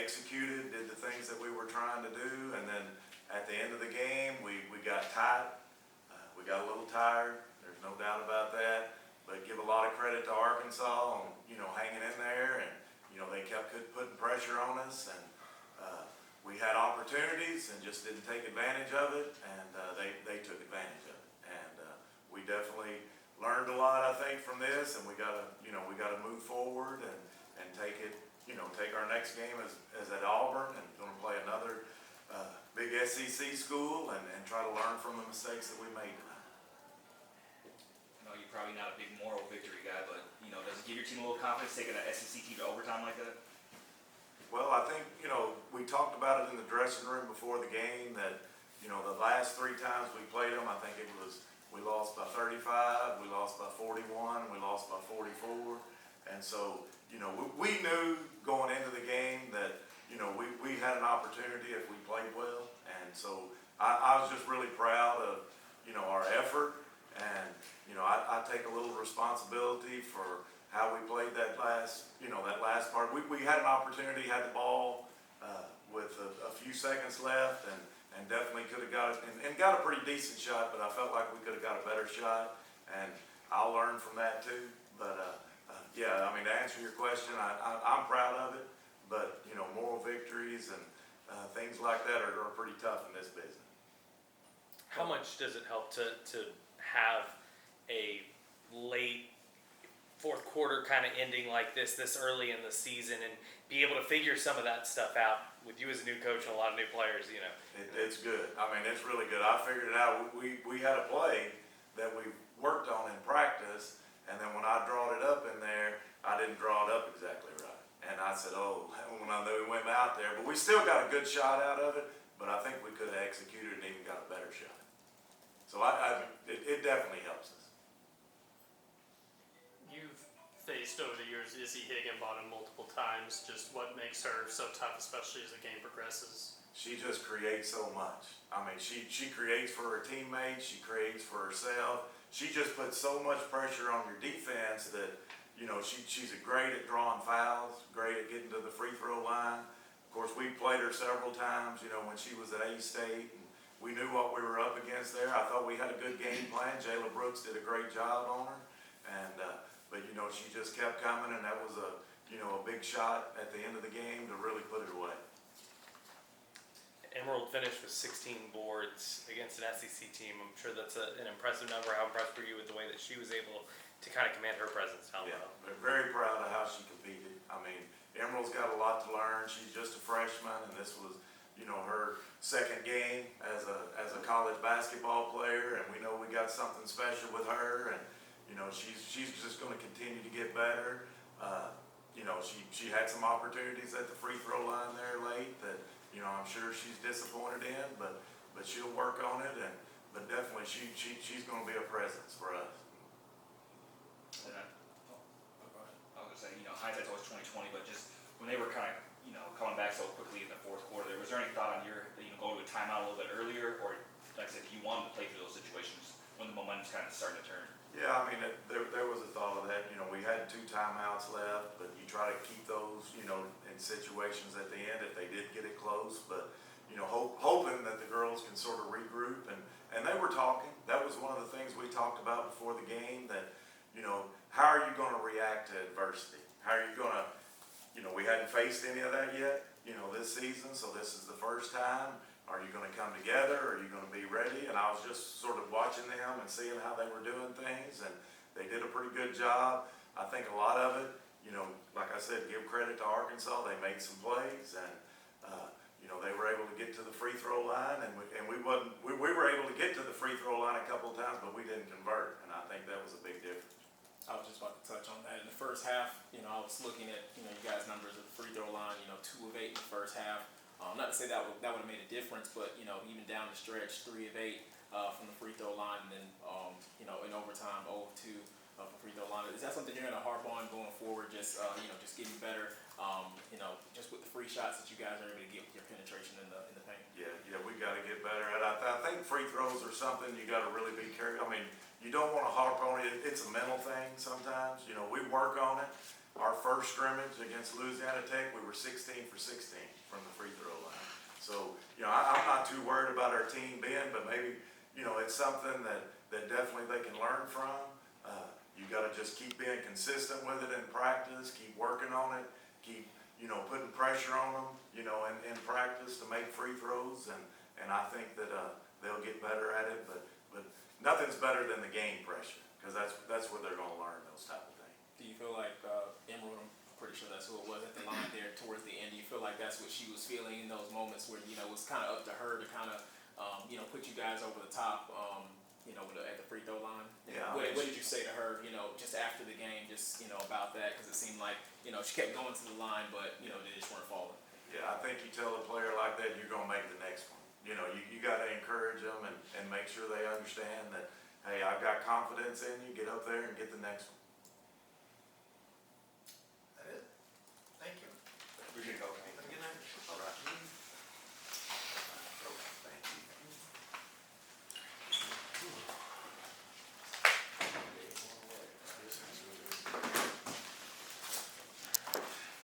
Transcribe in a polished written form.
executed, did the things that we were trying to do, and then at the end of the game, we got tight. We got a little tired. There's no doubt about that. But give a lot of credit to Arkansas on, hanging in there, and, they kept putting pressure on us, and we had opportunities and just didn't take advantage of it, and they took advantage of it. And we definitely learned a lot, I think, from this, and we gotta move forward and take it, take our next game as at Auburn, and gonna play another big SEC school and try to learn from the mistakes that we made tonight. I know you're probably not a big moral victory guy, but does it give your team a little confidence taking an SEC team to overtime like that? Well, I think, we talked about it in the dressing room before the game that, the last 3 times we played them, I think we lost by 35, we lost by 41, we lost by 44. And so, we knew going into the game that, we had an opportunity if we played well. And so I was just really proud of, our effort. And, I take a little responsibility for how we played that last part. We had an opportunity, had the ball with a few seconds left, and definitely could have got it, and got a pretty decent shot, but I felt like we could have got a better shot, and I'll learn from that too. But yeah, I mean, to answer your question, I'm proud of it, but moral victories and things like that are pretty tough in this business. How much does it help to have a late fourth quarter kind of ending like this early in the season and be able to figure some of that stuff out with you as a new coach and a lot of new players, It's good. I mean, it's really good. I figured it out. We had a play that we worked on in practice, and then when I drawed it up in there, I didn't draw it up exactly right. And I said, when I knew we went out there, but we still got a good shot out of it, but I think we could have executed and even got a better shot. So it definitely helps us. You've faced over the years Izzy Higginbottom multiple times. Just what makes her so tough, especially as the game progresses? She just creates so much. I mean, she creates for her teammates. She creates for herself. She just puts so much pressure on your defense that, she's great at drawing fouls, great at getting to the free throw line. Of course, we played her several times, when she was at A-State. And we knew what we were up against there. I thought we had a good game plan. Jayla Brooks did a great job on her. And, but, she just kept coming, and that was a big shot at the end of the game to really put it away. Emerald finished with 16 boards against an SEC team. I'm sure that's an impressive number. How impressed were you with the way that she was able to kind of command her presence down low? Yeah, we're very proud of how she competed. I mean, Emerald's got a lot to learn. She's just a freshman, and this was, her second game as a college basketball player, and we know we got something special with her, and she's just going to continue to get better. She had some opportunities at the free throw line there late that I'm sure she's disappointed in, but she'll work on it, but definitely she's going to be a presence for us. And I was gonna say, hindsight's always 20/20, but just when they were kind of coming back so quickly in the fourth quarter, was there any thought on your going to a timeout a little bit earlier, or like I said, you wanted to play through those situations when the momentum's kind of starting to turn? Yeah, I mean, there was a thought of that. We had 2 timeouts left, but you try to keep those, in situations at the end if they did get it close. But, hoping that the girls can sort of regroup. And they were talking. That was one of the things we talked about before the game, that, how are you going to react to adversity? How are you going to, we hadn't faced any of that yet, this season, so this is the first time. Are you going to come together? Are you going to be ready? And I was just sort of watching them and seeing how they were doing things, and they did a pretty good job. I think a lot of it, like I said, give credit to Arkansas. They made some plays, and they were able to get to the free throw line, and we were able to get to the free throw line a couple of times, but we didn't convert, and I think that was a big difference. I was just about to touch on that. In the first half, I was looking at you guys' numbers at the free throw line. 2 of 8 in the first half. Not to say that would have made a difference, but even down the stretch, 3 of 8 from the free throw line, and then in overtime, 0 of 2 from free throw line. Is that something you're going to harp on going forward? Just just getting better. Just with the free shots that you guys are able to get with your penetration in the paint. Yeah, we got to get better at it. I think free throws are something you got to really be careful. I mean, you don't want to harp on it. It's a mental thing sometimes. We work on it, our first scrimmage against Louisiana Tech, we were 16 for 16 from the free throw line. So, I'm not too worried about our team being, but maybe, it's something that definitely they can learn from. You gotta just keep being consistent with it in practice, keep working on it, keep, putting pressure on them, in practice to make free throws, and I think that, they'll get better at it, but nothing's better than the game pressure, because that's where they're gonna learn those type of things. Do you feel like Emerald, I'm pretty sure that's who it was at the line there towards the end, do you feel like that's what she was feeling in those moments where, it was kind of up to her to kind of, put you guys over the top, at the free throw line? Yeah, What did you say to her, just after the game, just, about that? Because it seemed like, she kept going to the line, but, they just weren't falling. Yeah, I think you tell a player like that, you're gonna make the next one. You gotta encourage them and make sure they understand that, hey, I've got confidence in you, get up there and get the next one.